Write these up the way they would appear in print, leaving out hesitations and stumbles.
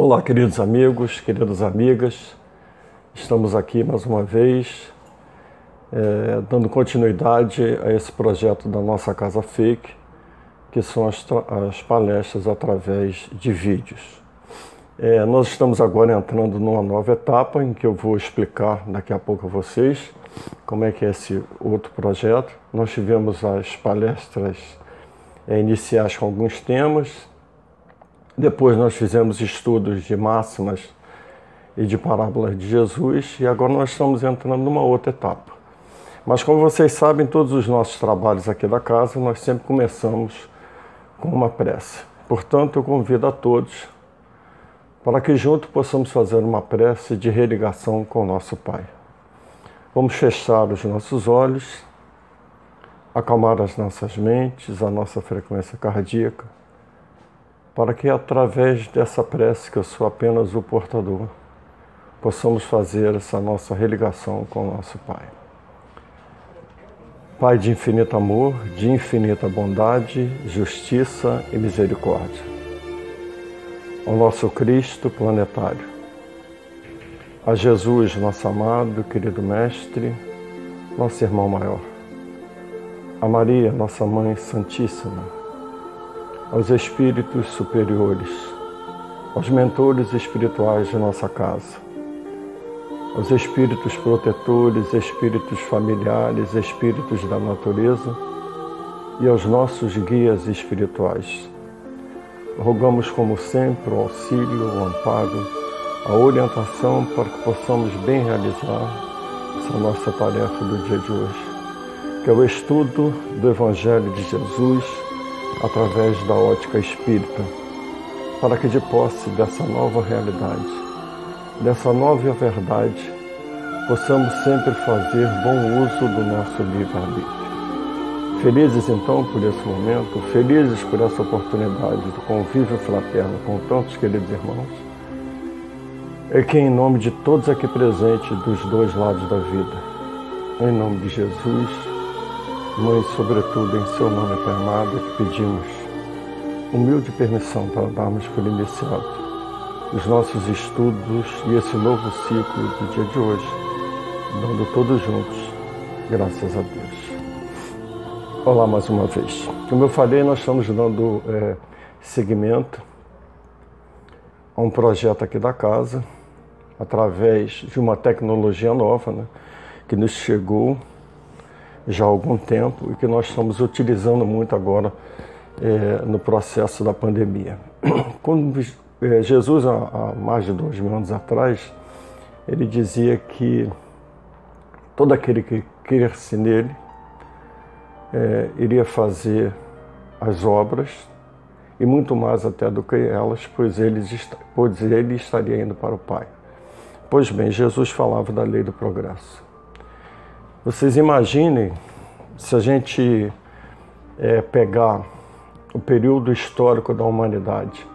Olá, queridos amigos, queridas amigas, estamos aqui mais uma vez dando continuidade a esse projeto da nossa Casa Fake, que são as palestras através de vídeos. Nós estamos agora entrando numa nova etapa em que eu vou explicar daqui a pouco a vocês como é que é esse outro projeto. Nós tivemos as palestras iniciais com alguns temas. Depois nós fizemos estudos de máximas e de parábolas de Jesus e agora nós estamos entrando numa outra etapa. Mas como vocês sabem, todos os nossos trabalhos aqui da casa, nós sempre começamos com uma prece. Portanto, eu convido a todos para que juntos possamos fazer uma prece de religação com o nosso Pai. Vamos fechar os nossos olhos, acalmar as nossas mentes, a nossa frequência cardíaca, para que através dessa prece, que eu sou apenas o portador, possamos fazer essa nossa religação com o nosso Pai. Pai de infinito amor, de infinita bondade, justiça e misericórdia. Ao nosso Cristo planetário, a Jesus, nosso amado, querido Mestre, nosso irmão maior, a Maria, nossa Mãe Santíssima, aos espíritos superiores, aos mentores espirituais de nossa casa, aos espíritos protetores, espíritos familiares, espíritos da natureza e aos nossos guias espirituais. Rogamos, como sempre, o auxílio, o amparo, a orientação para que possamos bem realizar essa nossa tarefa do dia de hoje, que é o estudo do Evangelho de Jesus através da ótica espírita, para que de posse dessa nova realidade, dessa nova verdade, possamos sempre fazer bom uso do nosso livre-arbítrio. Felizes então por esse momento, felizes por essa oportunidade do convívio fraterno com tantos queridos irmãos, é que em nome de todos aqui presentes dos dois lados da vida, em nome de Jesus, Mãe, sobretudo em seu nome, Pai amado, que pedimos humilde permissão para darmos por iniciado os nossos estudos e esse novo ciclo do dia de hoje, dando todos juntos, graças a Deus. Olá mais uma vez. Como eu falei, nós estamos dando seguimento a um projeto aqui da casa, através de uma tecnologia nova, né, que nos chegou já há algum tempo e que nós estamos utilizando muito agora no processo da pandemia. Quando Jesus, há mais de 2000 anos atrás, ele dizia que todo aquele que cresce nele iria fazer as obras e muito mais até do que elas, pois ele estaria indo para o Pai. Pois bem, Jesus falava da lei do progresso. Vocês imaginem se a gente pegar o período histórico da humanidade,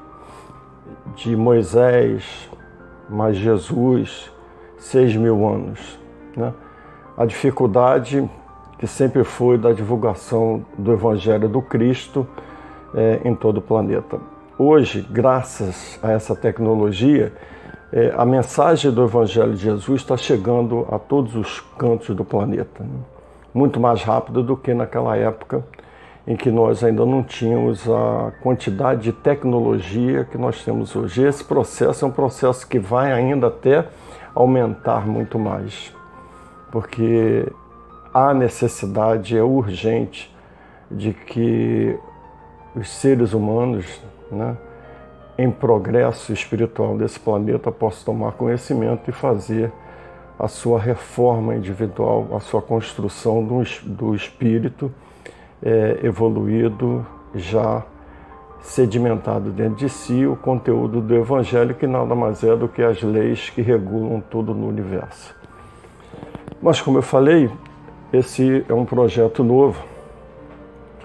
de Moisés mais Jesus, 6.000 anos, né? A dificuldade que sempre foi da divulgação do Evangelho do Cristo em todo o planeta. Hoje, graças a essa tecnologia, a mensagem do Evangelho de Jesus está chegando a todos os cantos do planeta, né? Muito mais rápido do que naquela época em que nós ainda não tínhamos a quantidade de tecnologia que nós temos hoje. Esse processo é um processo que vai ainda até aumentar muito mais, porque há necessidade, é urgente, de que os seres humanos, né, em progresso espiritual desse planeta, possam tomar conhecimento e fazer a sua reforma individual, a sua construção do espírito evoluído, já sedimentado dentro de si, o conteúdo do Evangelho, que nada mais é do que as leis que regulam tudo no universo. Mas, como eu falei, esse é um projeto novo,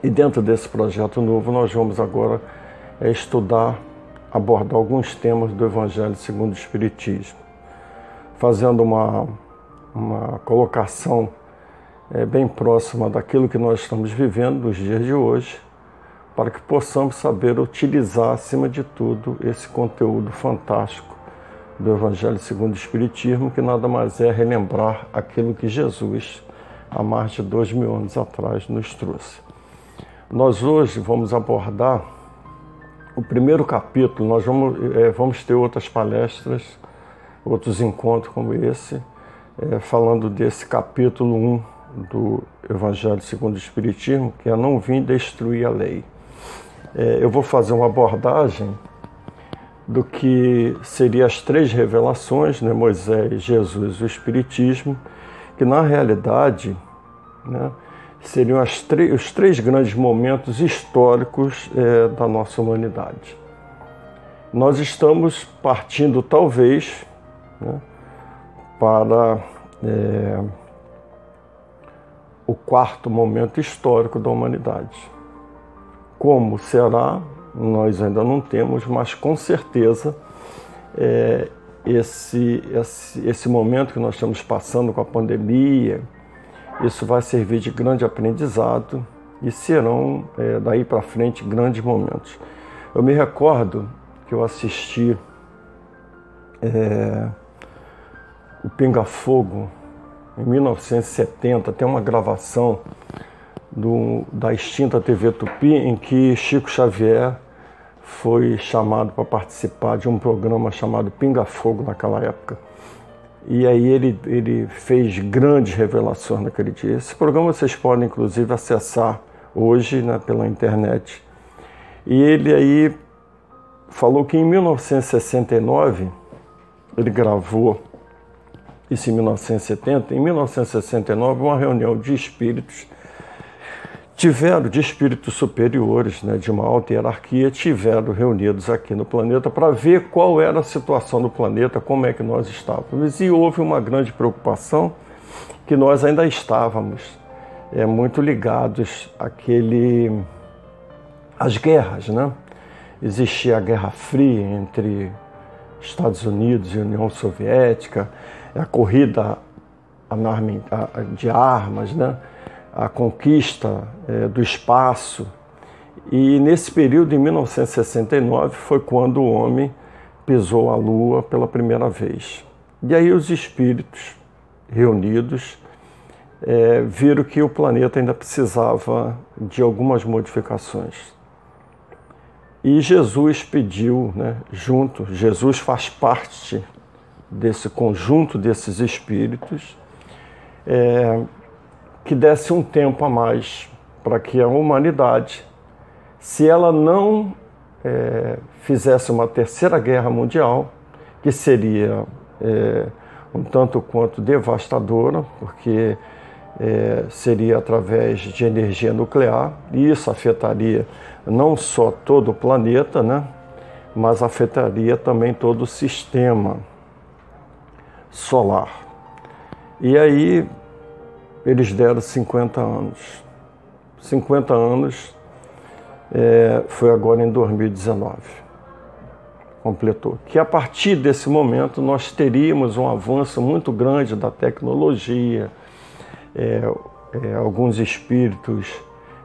e dentro desse projeto novo nós vamos agora abordar alguns temas do Evangelho segundo o Espiritismo, fazendo uma colocação bem próxima daquilo que nós estamos vivendo nos dias de hoje, para que possamos saber utilizar, acima de tudo, esse conteúdo fantástico do Evangelho segundo o Espiritismo, que nada mais é relembrar aquilo que Jesus, há mais de 2000 anos atrás, nos trouxe. Nós hoje vamos abordar o primeiro capítulo. Nós vamos ter outras palestras, outros encontros como esse, falando desse capítulo 1 do Evangelho segundo o Espiritismo, que é não vim destruir a lei. Eu vou fazer uma abordagem do que seriam as três revelações, né, Moisés, Jesus e o Espiritismo, que na realidade, né, seriam os três grandes momentos históricos da nossa humanidade. Nós estamos partindo, talvez, né, para o quarto momento histórico da humanidade. Como será, nós ainda não temos, mas com certeza esse momento que nós estamos passando com a pandemia, isso vai servir de grande aprendizado e serão, daí para frente, grandes momentos. Eu me recordo que eu assisti o Pinga Fogo em 1970, tem uma gravação da extinta TV Tupi, em que Chico Xavier foi chamado para participar de um programa chamado Pinga Fogo naquela época. E aí ele fez grandes revelações naquele dia. Esse programa vocês podem, inclusive, acessar hoje, né, pela internet. E ele aí falou que em 1969, ele gravou isso em 1970, em 1969, uma reunião de espíritos, de espíritos superiores, né, de uma alta hierarquia, tiveram reunidos aqui no planeta para ver qual era a situação do planeta, como é que nós estávamos. E houve uma grande preocupação que nós ainda estávamos muito ligados às guerras, né? Existia a Guerra Fria entre Estados Unidos e União Soviética, a corrida de armas, né? A conquista do espaço. E nesse período, em 1969, foi quando o homem pisou a Lua pela primeira vez. E aí os espíritos reunidos viram que o planeta ainda precisava de algumas modificações. E Jesus pediu, né, Jesus faz parte desse conjunto desses espíritos, que desse um tempo a mais para que a humanidade, se ela não fizesse uma terceira guerra mundial, que seria um tanto quanto devastadora, porque seria através de energia nuclear, e isso afetaria não só todo o planeta, né, mas afetaria também todo o sistema solar. E aí eles deram 50 anos. 50 anos foi agora em 2019. Completou. Que a partir desse momento nós teríamos um avanço muito grande da tecnologia, alguns espíritos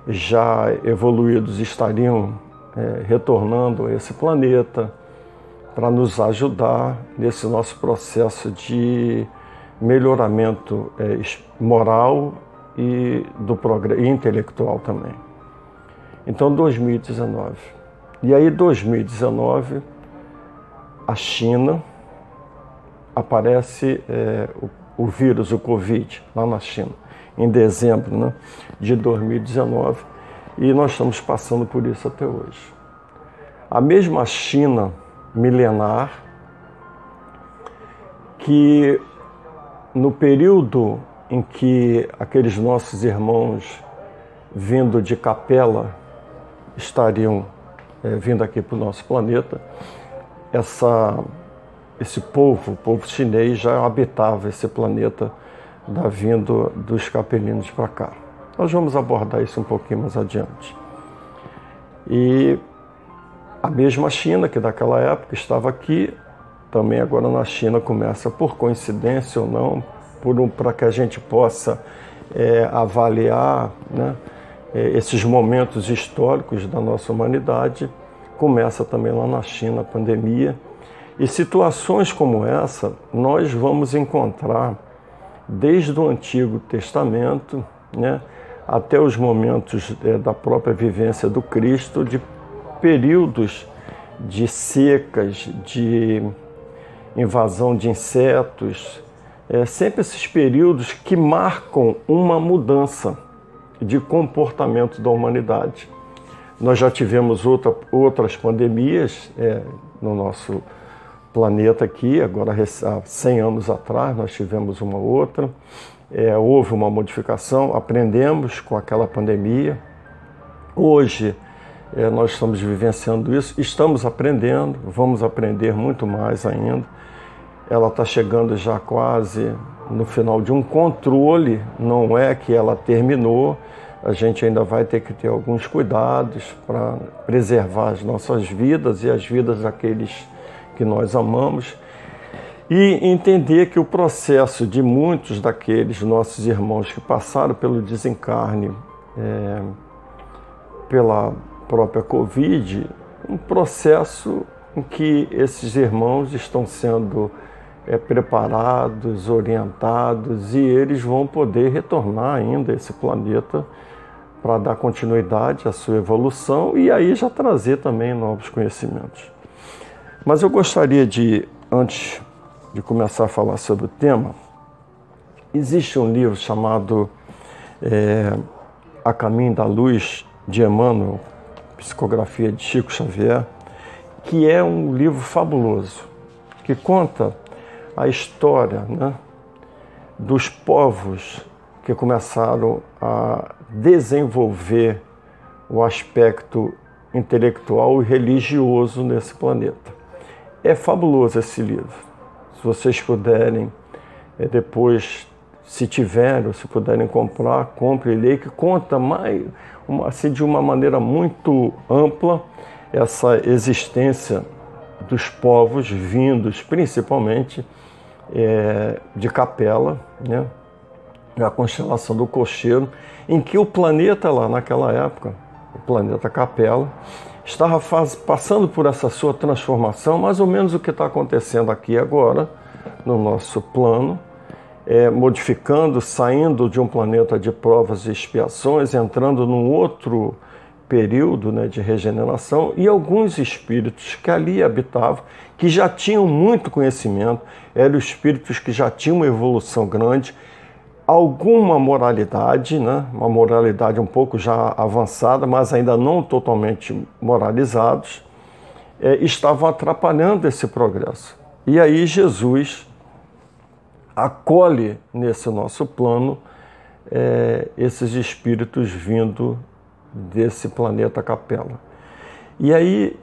já evoluídos estariam retornando a esse planeta para nos ajudar nesse nosso processo de melhoramento moral e intelectual também. Então, 2019. E aí, 2019, a China, aparece o vírus, o Covid, lá na China, em dezembro, né, de 2019, e nós estamos passando por isso até hoje. A mesma China milenar que no período em que aqueles nossos irmãos vindo de Capela estariam vindo aqui para o nosso planeta, esse povo, o povo chinês, já habitava esse planeta da vinda dos capelinos para cá. Nós vamos abordar isso um pouquinho mais adiante. E a mesma China, que daquela época estava aqui, também agora na China começa, por coincidência ou não, para que a gente possa avaliar, né, esses momentos históricos da nossa humanidade. Começa também lá na China a pandemia. E situações como essa nós vamos encontrar desde o Antigo Testamento, né, até os momentos da própria vivência do Cristo, de períodos de secas, de invasão de insetos, sempre esses períodos que marcam uma mudança de comportamento da humanidade. Nós já tivemos outras pandemias no nosso planeta aqui, agora há 100 anos atrás nós tivemos uma outra, houve uma modificação, aprendemos com aquela pandemia. Hoje nós estamos vivenciando isso, estamos aprendendo, vamos aprender muito mais ainda. Ela está chegando já quase no final de um controle, não é que ela terminou, a gente ainda vai ter que ter alguns cuidados para preservar as nossas vidas e as vidas daqueles que nós amamos, e entender que o processo de muitos daqueles nossos irmãos que passaram pelo desencarne, pela própria Covid, um processo em que esses irmãos estão sendo preparados, orientados, e eles vão poder retornar ainda a esse planeta para dar continuidade à sua evolução e aí já trazer também novos conhecimentos. Mas eu gostaria de, antes de começar a falar sobre o tema, existe um livro chamado A Caminho da Luz, de Emmanuel, psicografia de Chico Xavier, que é um livro fabuloso, que conta a história, né, dos povos que começaram a desenvolver o aspecto intelectual e religioso nesse planeta. É fabuloso esse livro. Se vocês puderem, depois, se tiverem, ou se puderem comprar, compre e leia, que conta assim, de uma maneira muito ampla essa existência dos povos vindos principalmente de Capela, né, a constelação do Cocheiro, em que o planeta lá naquela época, o planeta Capela, estava passando por essa sua transformação, mais ou menos o que está acontecendo aqui agora, no nosso plano, modificando, saindo de um planeta de provas e expiações, entrando num outro período, né, de regeneração, e alguns espíritos que ali habitavam, que já tinham muito conhecimento, eram espíritos que já tinham uma evolução grande, alguma moralidade, né, uma moralidade um pouco já avançada, mas ainda não totalmente moralizados, estavam atrapalhando esse progresso. E aí Jesus acolhe nesse nosso plano esses espíritos vindo desse planeta Capela. E aí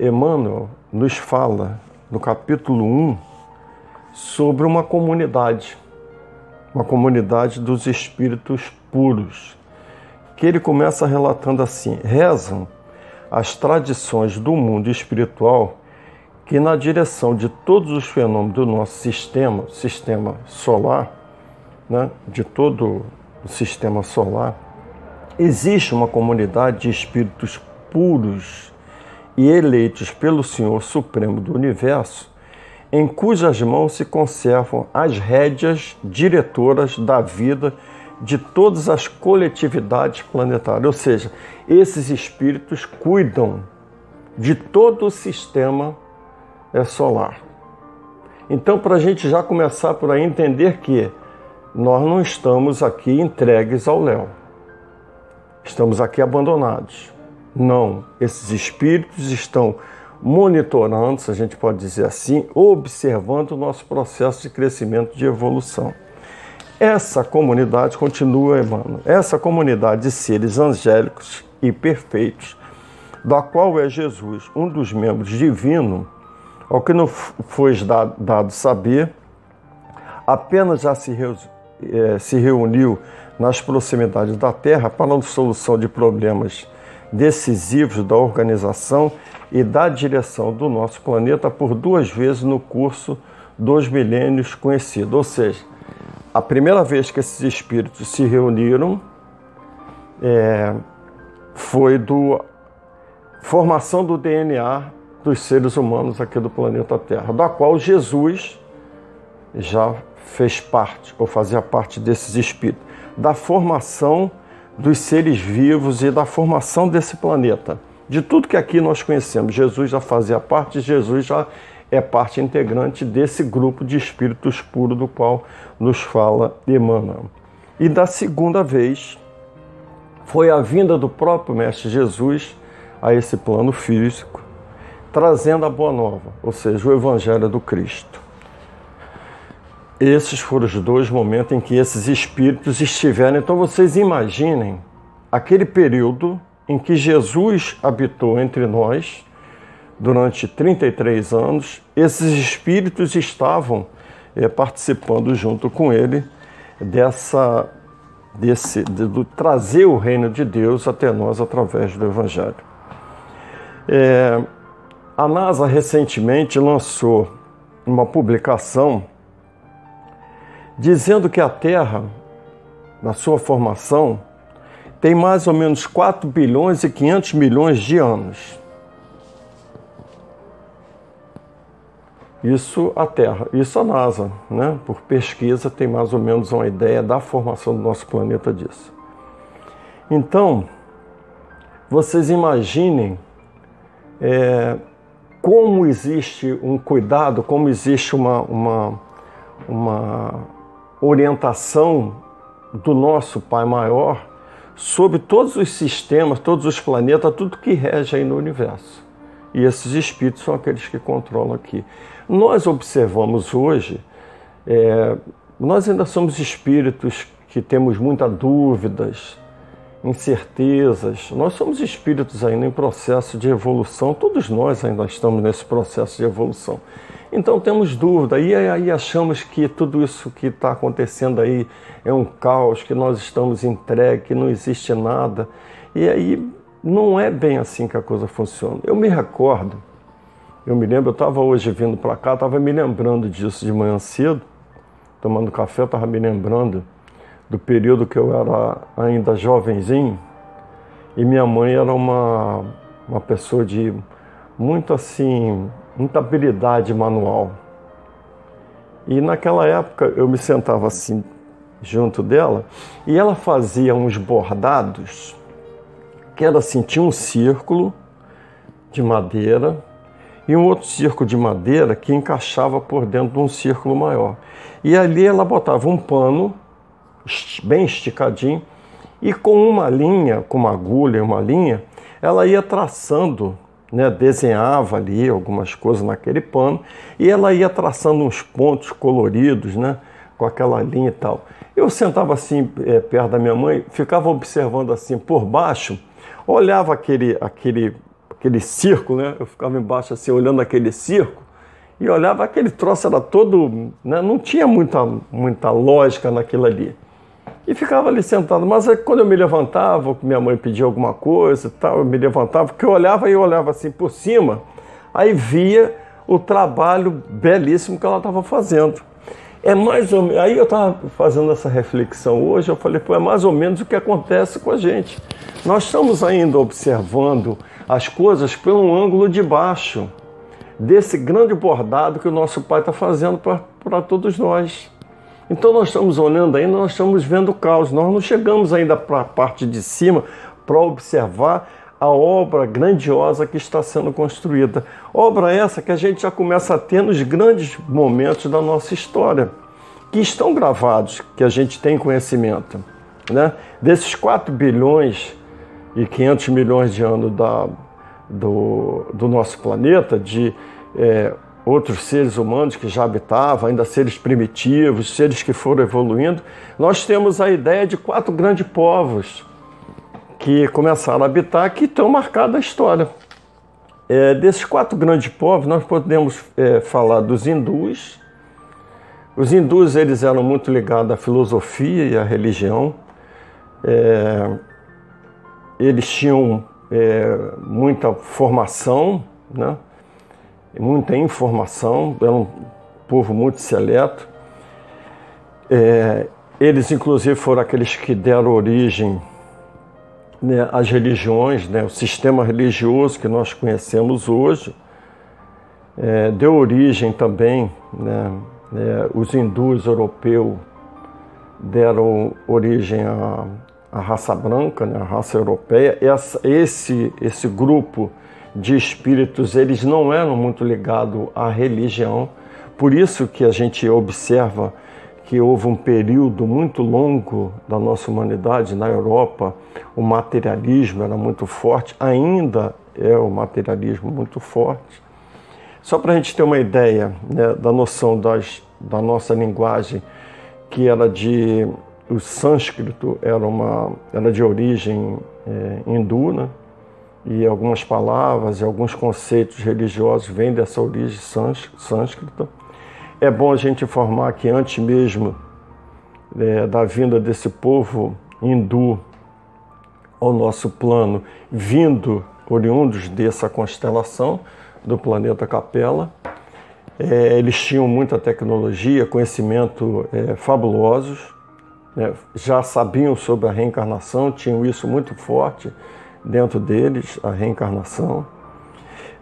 Emmanuel nos fala, no capítulo 1, sobre uma comunidade dos espíritos puros, que ele começa relatando assim: rezam as tradições do mundo espiritual que na direção de todos os fenômenos do nosso sistema solar, né, de todo o sistema solar, existe uma comunidade de espíritos puros e eleitos pelo Senhor Supremo do Universo, em cujas mãos se conservam as rédeas diretoras da vida de todas as coletividades planetárias. Ou seja, esses espíritos cuidam de todo o sistema solar. Então, para a gente já começar por aí, entender que nós não estamos aqui entregues ao léu. Estamos aqui abandonados. Não, esses espíritos estão monitorando, se a gente pode dizer assim, observando o nosso processo de crescimento, de evolução. Essa comunidade, continua Emmanuel, essa comunidade de seres angélicos e perfeitos, da qual é Jesus, um dos membros divinos, ao que não foi dado saber, apenas já se reuniu nas proximidades da Terra para a solução de problemas decisivos da organização e da direção do nosso planeta por 2 vezes no curso dos milênios conhecido. Ou seja, a primeira vez que esses espíritos se reuniram foi da formação do DNA dos seres humanos aqui do planeta Terra, da qual Jesus já fez parte, ou fazia parte desses espíritos, da formação dos seres vivos e da formação desse planeta. De tudo que aqui nós conhecemos, Jesus já fazia parte, Jesus já é parte integrante desse grupo de espíritos puros do qual nos fala Emmanuel. E da segunda vez, foi a vinda do próprio Mestre Jesus a esse plano físico, trazendo a Boa Nova, ou seja, o Evangelho do Cristo. Esses foram os dois momentos em que esses espíritos estiveram. Então vocês imaginem aquele período em que Jesus habitou entre nós durante 33 anos. Esses espíritos estavam participando junto com ele de trazer o reino de Deus até nós através do Evangelho. A NASA recentemente lançou uma publicação dizendo que a Terra, na sua formação, tem mais ou menos 4 bilhões e 500 milhões de anos. Isso a Terra, isso a NASA, né? Por pesquisa, tem mais ou menos uma ideia da formação do nosso planeta disso. Então, vocês imaginem como existe um cuidado, como existe uma orientação do nosso Pai Maior sobre todos os sistemas, todos os planetas, tudo que rege aí no universo. E esses espíritos são aqueles que controlam aqui. Nós observamos hoje, nós ainda somos espíritos que temos muitas dúvidas, incertezas. Nós somos espíritos ainda em processo de evolução, todos nós ainda estamos nesse processo de evolução. Então temos dúvida, e aí achamos que tudo isso que está acontecendo aí é um caos, que nós estamos entregues, que não existe nada. E aí não é bem assim que a coisa funciona. Eu me lembro, eu estava hoje vindo para cá, estava me lembrando disso de manhã cedo, tomando café, estava me lembrando do período que eu era ainda jovenzinho, e minha mãe era uma pessoa de muita habilidade manual. E naquela época eu me sentava assim junto dela e ela fazia uns bordados que era assim, tinha um círculo de madeira e um outro círculo de madeira que encaixava por dentro de um círculo maior. E ali ela botava um pano bem esticadinho e com uma linha, com uma agulha e uma linha, ela ia traçando, né, desenhava ali algumas coisas naquele pano e ela ia traçando uns pontos coloridos, né, com aquela linha e tal. Eu sentava assim perto da minha mãe, ficava observando assim por baixo, olhava aquele círculo, né, eu ficava embaixo assim olhando aquele círculo e olhava aquele troço, era todo, né, não tinha muita lógica naquilo ali. E ficava ali sentado, mas aí, quando eu me levantava, minha mãe pedia alguma coisa e tal, eu me levantava, porque eu olhava assim por cima, aí via o trabalho belíssimo que ela estava fazendo. É mais ou menos, aí eu estava fazendo essa reflexão hoje, eu falei, pô, é mais ou menos o que acontece com a gente. Nós estamos ainda observando as coisas por um ângulo de baixo, desse grande bordado que o nosso Pai está fazendo para todos nós. Então nós estamos olhando ainda, nós estamos vendo o caos, nós não chegamos ainda para a parte de cima para observar a obra grandiosa que está sendo construída. Obra essa que a gente já começa a ter nos grandes momentos da nossa história, que estão gravados, que a gente tem conhecimento, né? Desses 4 bilhões e 500 milhões de anos do nosso planeta, de outros seres humanos que já habitavam, ainda seres primitivos, seres que foram evoluindo, nós temos a ideia de 4 grandes povos que começaram a habitar, que estão marcados a história. Desses 4 grandes povos, nós podemos falar dos hindus. Os hindus, eles eram muito ligados à filosofia e à religião. Eles tinham muita formação, né? Muita informação, era um povo muito seleto. Eles, inclusive, foram aqueles que deram origem né, as religiões, né, o sistema religioso que nós conhecemos hoje, deu origem também, né, os hindus europeus deram origem à raça branca, né, à raça europeia. Esse grupo de espíritos, eles não eram muito ligados à religião, por isso que a gente observa que houve um período muito longo da nossa humanidade na Europa, o materialismo era muito forte, ainda é o materialismo muito forte. Só para a gente ter uma ideia, né, da noção da nossa linguagem, que era o sânscrito era de origem hindu, né? E algumas palavras e alguns conceitos religiosos vêm dessa origem sânscrita. É bom a gente informar que antes mesmo da vinda desse povo hindu ao nosso plano, oriundos dessa constelação do planeta Capela, eles tinham muita tecnologia, conhecimento fabulosos, né? Já sabiam sobre a reencarnação, tinham isso muito forte dentro deles, a reencarnação.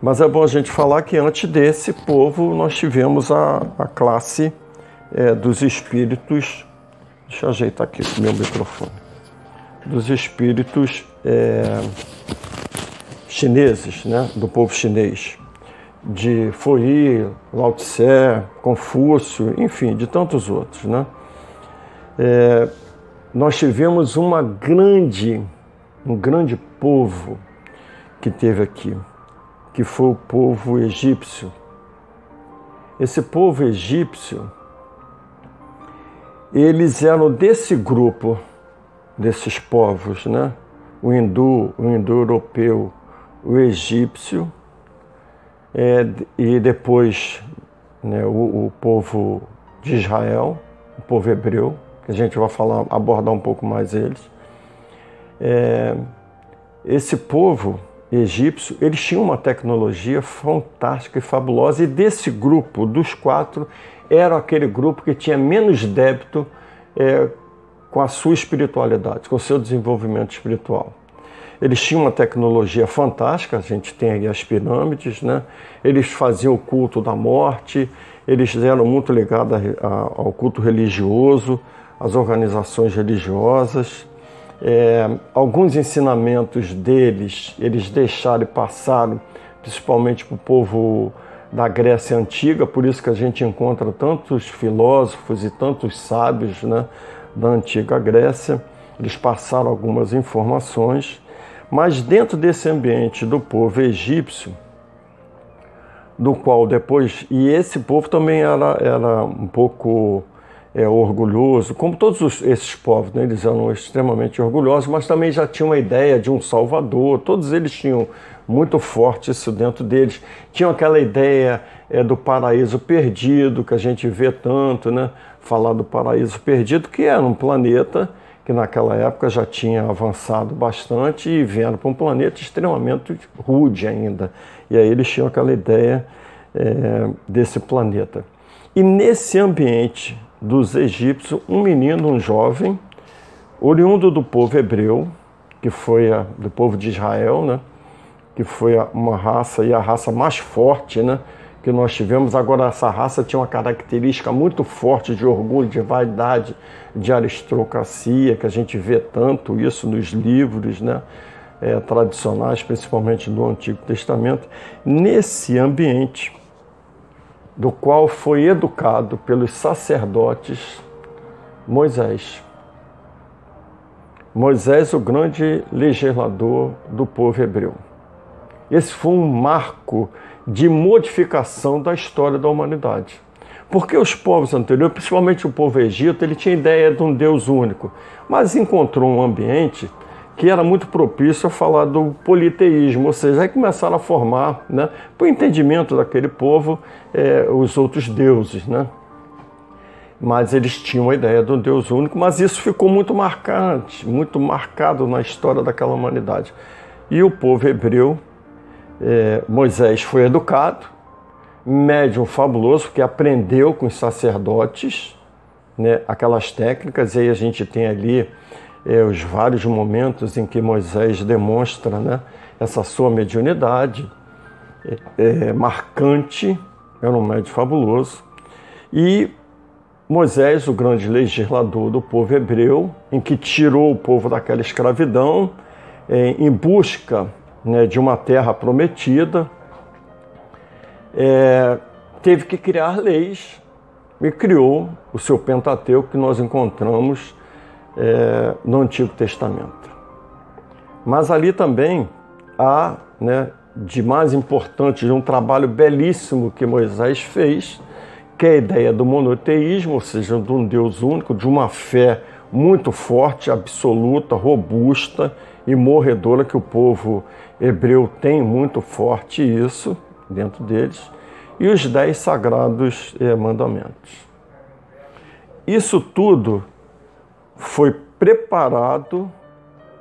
Mas é bom a gente falar que antes desse povo nós tivemos a classe dos espíritos, deixa eu ajeitar aqui o meu microfone, dos espíritos chineses, né, do povo chinês, de Foyi, Lao Tse, Confúcio, enfim, de tantos outros, né? Nós tivemos um grande povo que teve aqui, que foi o povo egípcio. Esse povo egípcio, eles eram desse grupo, desses povos, né? O indo-europeu, o egípcio, e depois, né, o povo de Israel, o povo hebreu, que a gente vai abordar um pouco mais eles. Esse povo egípcio, eles tinham uma tecnologia fantástica e fabulosa, e desse grupo, dos 4, era aquele grupo que tinha menos débito com a sua espiritualidade, com o seu desenvolvimento espiritual. Eles tinham uma tecnologia fantástica, a gente tem aí as pirâmides, né? Eles faziam o culto da morte, eles eram muito ligados ao culto religioso, às organizações religiosas. Alguns ensinamentos deles, eles deixaram e passaram, principalmente para o povo da Grécia Antiga, por isso que a gente encontra tantos filósofos e tantos sábios, né, da Antiga Grécia. Eles passaram algumas informações, mas dentro desse ambiente do povo egípcio, do qual depois... E esse povo também era um pouco orgulhoso, como todos esses povos, né? Eles eram extremamente orgulhosos, mas também já tinham uma ideia de um salvador. Todos eles tinham muito forte isso dentro deles. Tinham aquela ideia do paraíso perdido, que a gente vê tanto, né? Falar do paraíso perdido, que era um planeta que naquela época já tinha avançado bastante e vieram para um planeta extremamente rude ainda. E aí eles tinham aquela ideia desse planeta. E nesse ambiente dos egípcios, um menino, um jovem, oriundo do povo hebreu, que foi do povo de Israel, né? Que foi uma raça, e a raça mais forte, né, que nós tivemos. Agora, essa raça tinha uma característica muito forte de orgulho, de vaidade, de aristocracia, que a gente vê tanto isso nos livros, né, tradicionais, principalmente do Antigo Testamento. Nesse ambiente, do qual foi educado pelos sacerdotes Moisés. Moisés, o grande legislador do povo hebreu. Esse foi um marco de modificação da história da humanidade. Porque os povos anteriores, principalmente o povo egito, ele tinha ideia de um Deus único, mas encontrou um ambiente que era muito propício a falar do politeísmo, ou seja, aí começaram a formar, né, para o entendimento daquele povo, os outros deuses, né? Mas eles tinham a ideia de um Deus único, mas isso ficou muito marcante, muito marcado na história daquela humanidade. E o povo hebreu, Moisés foi educado, médium fabuloso, que aprendeu com os sacerdotes, né, aquelas técnicas, e aí a gente tem ali os vários momentos em que Moisés demonstra, né, essa sua mediunidade marcante, era um médium fabuloso. E Moisés, o grande legislador do povo hebreu, em que tirou o povo daquela escravidão, em busca, né, de uma terra prometida, teve que criar leis e criou o seu Pentateuco, que nós encontramos no Antigo Testamento. Mas ali também há, né, de mais importante, de um trabalho belíssimo que Moisés fez, que é a ideia do monoteísmo, ou seja, de um Deus único, de uma fé muito forte, absoluta, robusta e morredora, que o povo hebreu tem muito forte isso dentro deles, e os 10 sagrados mandamentos. Isso tudo foi preparado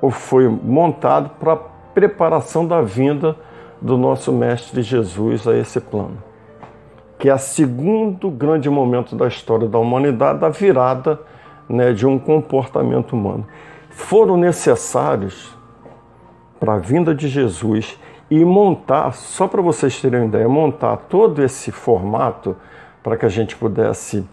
ou foi montado para a preparação da vinda do nosso Mestre Jesus a esse plano, que é o segundo grande momento da história da humanidade, da virada, né, de um comportamento humano. Foram necessários para a vinda de Jesus e montar, só para vocês terem uma ideia, montar todo esse formato para que a gente pudesse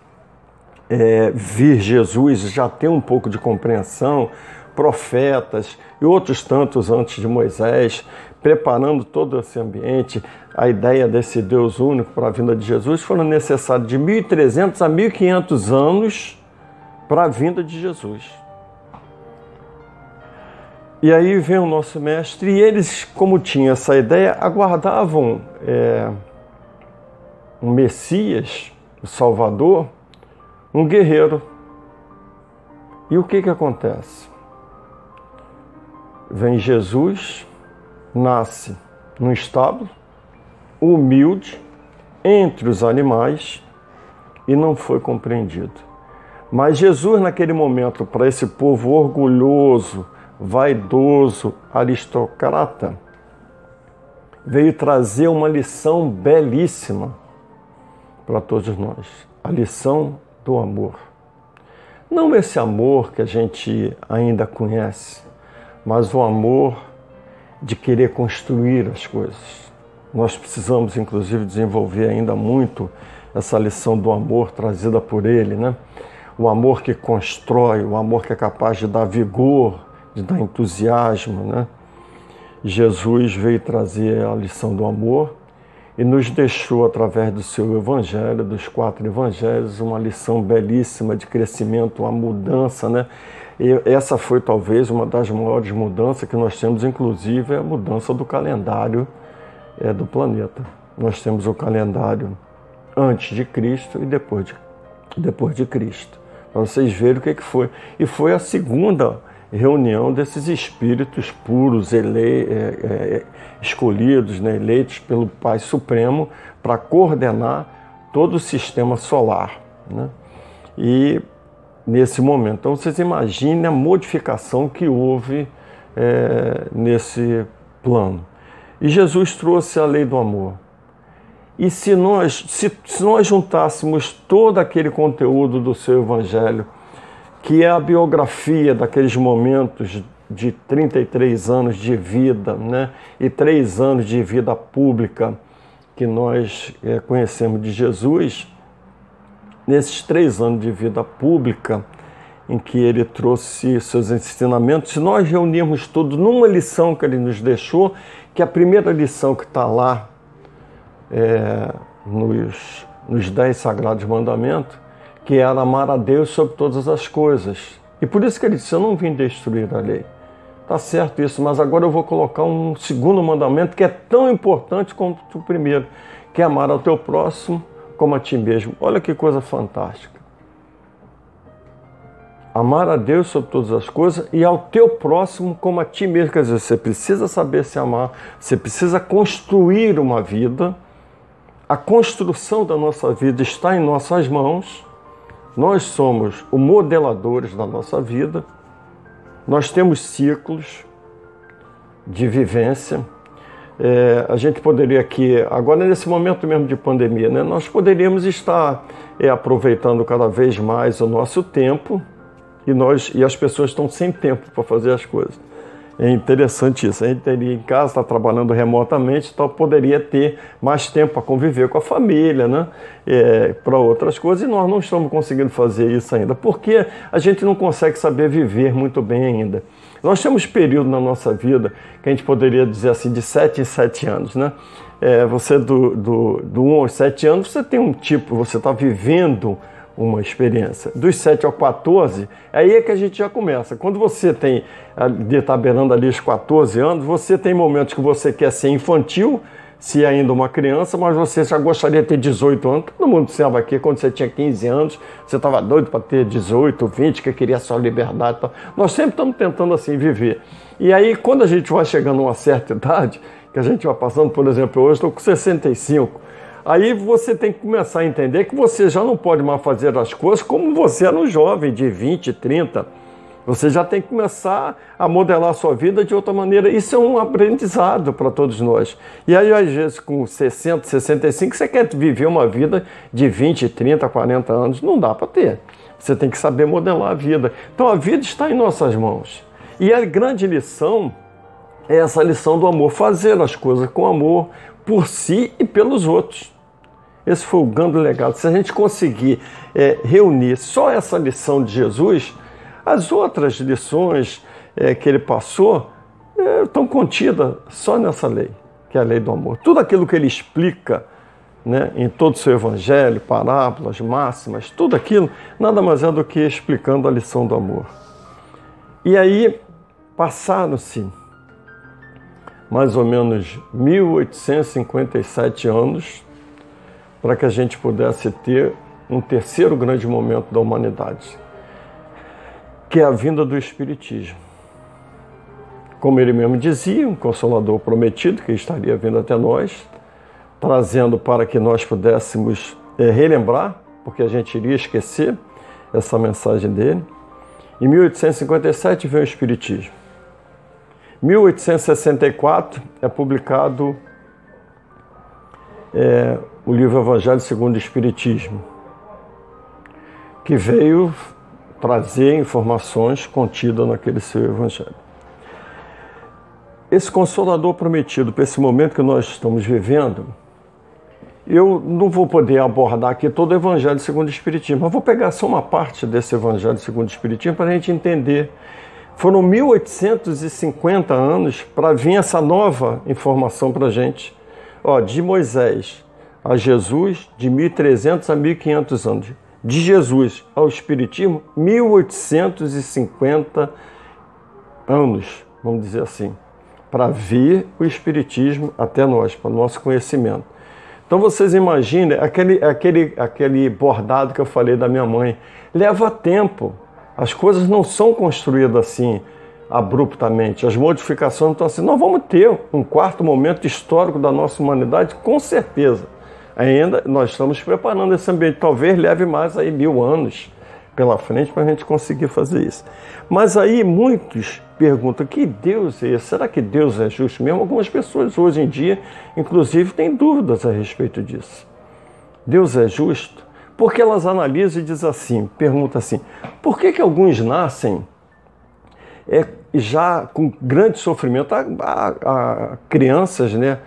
vir Jesus, já ter um pouco de compreensão, profetas e outros tantos antes de Moisés, preparando todo esse ambiente, a ideia desse Deus único para a vinda de Jesus, foram necessários de 1.300 a 1.500 anos para a vinda de Jesus. E aí vem o nosso mestre, e eles, como tinham essa ideia, aguardavam um Messias, o Salvador, um guerreiro. E o que acontece? Vem Jesus, nasce num estábulo, humilde, entre os animais, e não foi compreendido. Mas Jesus, naquele momento, para esse povo orgulhoso, vaidoso, aristocrata, veio trazer uma lição belíssima para todos nós. A lição do amor. Não esse amor que a gente ainda conhece, mas o amor de querer construir as coisas. Nós precisamos, inclusive, desenvolver ainda muito essa lição do amor trazida por ele, né? O amor que constrói, o amor que é capaz de dar vigor, de dar entusiasmo, né? Jesus veio trazer a lição do amor e nos deixou, através do seu evangelho, dos 4 evangelhos, uma lição belíssima de crescimento, uma mudança, né? E essa foi talvez uma das maiores mudanças que nós temos, inclusive a mudança do calendário do planeta. Nós temos o calendário antes de Cristo e depois de Cristo. Para vocês verem o que foi. E foi a segunda reunião desses espíritos puros, escolhidos, né, eleitos pelo Pai Supremo para coordenar todo o sistema solar, né? E nesse momento, então vocês imaginem a modificação que houve nesse plano. E Jesus trouxe a lei do amor. E se nós juntássemos todo aquele conteúdo do seu evangelho, que é a biografia daqueles momentos de 33 anos de vida, né, e 3 anos de vida pública que nós conhecemos de Jesus, nesses 3 anos de vida pública em que ele trouxe seus ensinamentos, se nós reunirmos tudo numa lição que ele nos deixou, que é a primeira lição que está lá nos 10 Sagrados Mandamentos, que era amar a Deus sobre todas as coisas. E por isso que ele disse, eu não vim destruir a lei. Tá certo isso, mas agora eu vou colocar um segundo mandamento que é tão importante quanto o primeiro, que é amar ao teu próximo como a ti mesmo. Olha que coisa fantástica. Amar a Deus sobre todas as coisas e ao teu próximo como a ti mesmo. Quer dizer, você precisa saber se amar, você precisa construir uma vida. A construção da nossa vida está em nossas mãos. Nós somos os modeladores da nossa vida. Nós temos ciclos de vivência. A gente poderia aqui, agora nesse momento mesmo de pandemia, né, nós poderíamos estar aproveitando cada vez mais o nosso tempo e as pessoas estão sem tempo para fazer as coisas. É interessante isso. A gente teria em casa, está trabalhando remotamente, então poderia ter mais tempo para conviver com a família, né? Para outras coisas, e nós não estamos conseguindo fazer isso ainda, porque a gente não consegue saber viver muito bem ainda. Nós temos período na nossa vida que a gente poderia dizer assim, de 7 em 7 anos, né? Você do 1 aos 7 anos, você tem um tipo, você está vivendo uma experiência. Dos 7 ao 14, aí é que a gente já começa. Quando você está beirando ali os 14 anos, você tem momentos que você quer ser infantil, se ainda uma criança, mas você já gostaria de ter 18 anos. Todo mundo sabe aqui, quando você tinha 15 anos, você estava doido para ter 18, 20, que queria só liberdade. Nós sempre estamos tentando assim viver. E aí, quando a gente vai chegando a uma certa idade, que a gente vai passando, por exemplo, hoje estou com 65, aí você tem que começar a entender que você já não pode mais fazer as coisas como você era um jovem de 20, 30. Você já tem que começar a modelar a sua vida de outra maneira. Isso é um aprendizado para todos nós. E aí, às vezes, com 60, 65, você quer viver uma vida de 20, 30, 40 anos. Não dá para ter. Você tem que saber modelar a vida. Então, a vida está em nossas mãos. E a grande lição é essa lição do amor. Fazer as coisas com amor por si e pelos outros. Esse foi o grande legado. Se a gente conseguir reunir só essa lição de Jesus, as outras lições que ele passou estão contidas só nessa lei, que é a lei do amor. Tudo aquilo que ele explica, né, em todo o seu evangelho, parábolas, máximas, tudo aquilo, nada mais é do que explicando a lição do amor. E aí, passaram-se mais ou menos 1857 anos para que a gente pudesse ter um terceiro grande momento da humanidade, que é a vinda do Espiritismo. Como ele mesmo dizia, um Consolador prometido que estaria vindo até nós, trazendo para que nós pudéssemos relembrar, porque a gente iria esquecer essa mensagem dele. Em 1857 veio o Espiritismo. Em 1864 é publicado o livro Evangelho segundo o Espiritismo, que veio trazer informações contidas naquele seu Evangelho. Esse Consolador prometido, para esse momento que nós estamos vivendo, eu não vou poder abordar aqui todo o Evangelho segundo o Espiritismo, mas vou pegar só uma parte desse Evangelho segundo o Espiritismo para a gente entender. Foram 1850 anos para vir essa nova informação para a gente. De Moisés a Jesus, de 1300 a 1500 anos. De Jesus ao Espiritismo, 1850 anos, vamos dizer assim, para vir o Espiritismo até nós, para o nosso conhecimento. Então vocês imaginem, aquele bordado que eu falei da minha mãe, leva tempo, as coisas não são construídas assim, abruptamente, as modificações não estão assim. Nós vamos ter um quarto momento histórico da nossa humanidade, com certeza. Ainda nós estamos preparando esse ambiente, talvez leve mais aí 1000 anos pela frente para a gente conseguir fazer isso. Mas aí muitos perguntam, que Deus é esse? Será que Deus é justo mesmo? Algumas pessoas hoje em dia, inclusive, têm dúvidas a respeito disso. Deus é justo? Porque elas analisam e dizem assim, perguntam assim, por que alguns nascem já com grande sofrimento? Há crianças, né?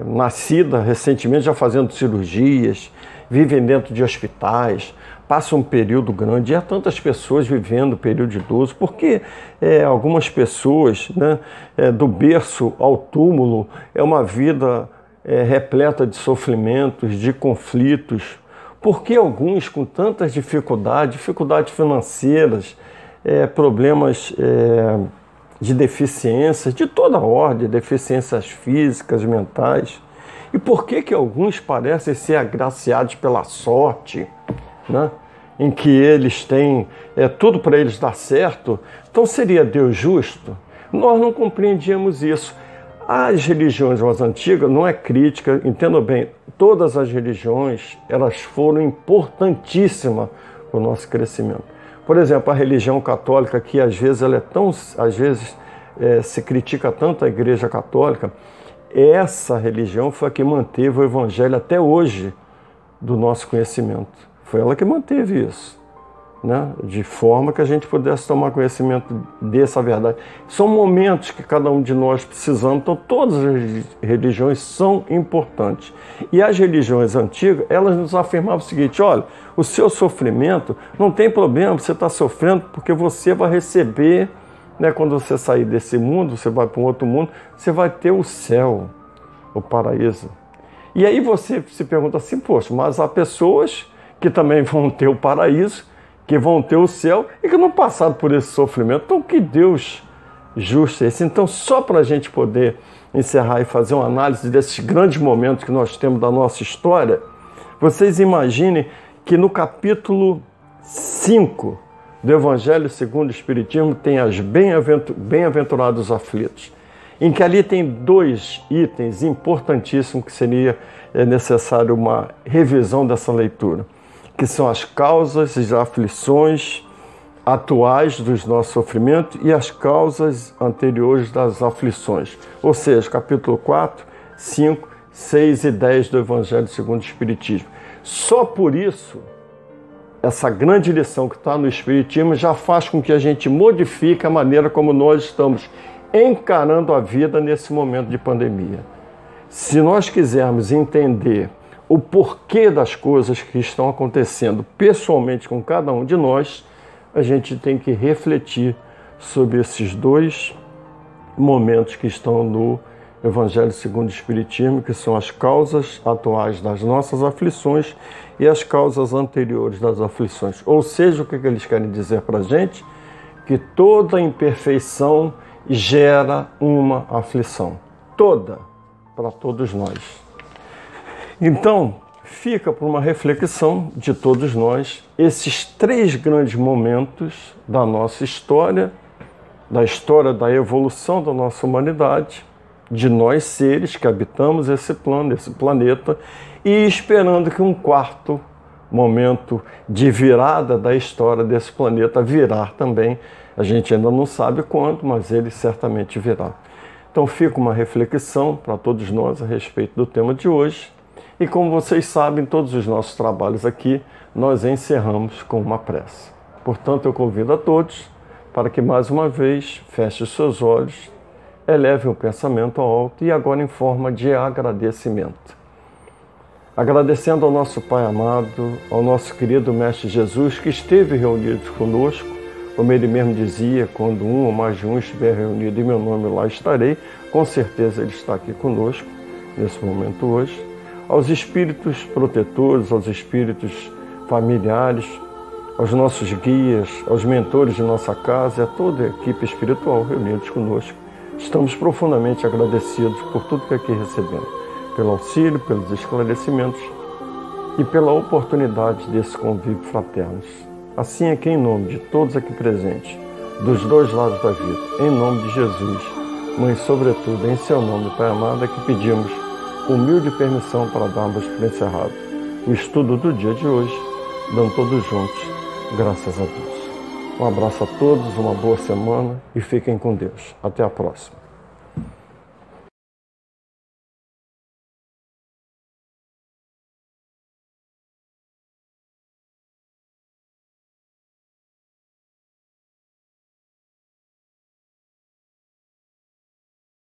Nascida recentemente, já fazendo cirurgias, vivem dentro de hospitais, passam um período grande, e há tantas pessoas vivendo o período de idoso, porque algumas pessoas, né, do berço ao túmulo, é uma vida repleta de sofrimentos, de conflitos, porque alguns com tantas dificuldades financeiras, problemas de deficiências, de toda ordem, deficiências físicas, mentais. E por que alguns parecem ser agraciados pela sorte, né? Em que eles têm tudo para eles dar certo? Então seria Deus justo? Nós não compreendíamos isso. As religiões mais antigas, não é crítica, entendam bem, todas as religiões, elas foram importantíssimas para o nosso crescimento. Por exemplo, a religião católica, que às vezes se critica tanto a Igreja Católica, essa religião foi a que manteve o Evangelho até hoje do nosso conhecimento. Foi ela que manteve isso. né, de forma que a gente pudesse tomar conhecimento dessa verdade. São momentos que cada um de nós precisamos, então todas as religiões são importantes. E as religiões antigas, elas nos afirmavam o seguinte: olha, o seu sofrimento não tem problema, você está sofrendo porque você vai receber, né, quando você sair desse mundo, você vai para um outro mundo, você vai ter o céu, o paraíso. E aí você se pergunta assim: poxa, mas há pessoas que também vão ter o paraíso, que vão ter o céu e que não passaram por esse sofrimento. Então, que Deus justo é esse? Então, só para a gente poder encerrar e fazer uma análise desses grandes momentos que nós temos da nossa história, vocês imaginem que no capítulo 5 do Evangelho segundo o Espiritismo tem as bem-aventurados aflitos, em que ali tem 2 itens importantíssimos que seria necessário uma revisão dessa leitura, que são as causas e as aflições atuais dos nossos sofrimentos e as causas anteriores das aflições. Ou seja, capítulo 4, 5, 6 e 10 do Evangelho segundo o Espiritismo. Só por isso, essa grande lição que está no Espiritismo já faz com que a gente modifique a maneira como nós estamos encarando a vida nesse momento de pandemia. Se nós quisermos entender o porquê das coisas que estão acontecendo pessoalmente com cada um de nós, a gente tem que refletir sobre esses 2 momentos que estão no Evangelho segundo o Espiritismo, que são as causas atuais das nossas aflições e as causas anteriores das aflições. Ou seja, o que eles querem dizer para a gente? Que toda imperfeição gera uma aflição. Toda, para todos nós. Então, fica por uma reflexão de todos nós esses 3 grandes momentos da nossa história, da história da evolução da nossa humanidade, de nós seres que habitamos esse plano, esse planeta, e esperando que um 4º momento de virada da história desse planeta virá também. A gente ainda não sabe quando, mas ele certamente virá. Então fica uma reflexão para todos nós a respeito do tema de hoje. E como vocês sabem, todos os nossos trabalhos aqui, nós encerramos com uma prece. Portanto, eu convido a todos para que mais uma vez feche os seus olhos, elevem o pensamento ao alto e agora em forma de agradecimento. Agradecendo ao nosso Pai amado, ao nosso querido Mestre Jesus, que esteve reunido conosco, como ele mesmo dizia: quando um ou mais de um estiver reunido em meu nome, lá estarei. Com certeza ele está aqui conosco nesse momento hoje. Aos espíritos protetores, aos espíritos familiares, aos nossos guias, aos mentores de nossa casa e a toda a equipe espiritual reunidos conosco. Estamos profundamente agradecidos por tudo que aqui recebemos, pelo auxílio, pelos esclarecimentos e pela oportunidade desse convívio fraternos. Assim é que, em nome de todos aqui presentes, dos 2 lados da vida, em nome de Jesus, mas sobretudo em seu nome, Pai amado, é que pedimos humilde permissão para darmos por encerrado o estudo do dia de hoje, dando todos juntos graças a Deus. Um abraço a todos, uma boa semana e fiquem com Deus. Até a próxima.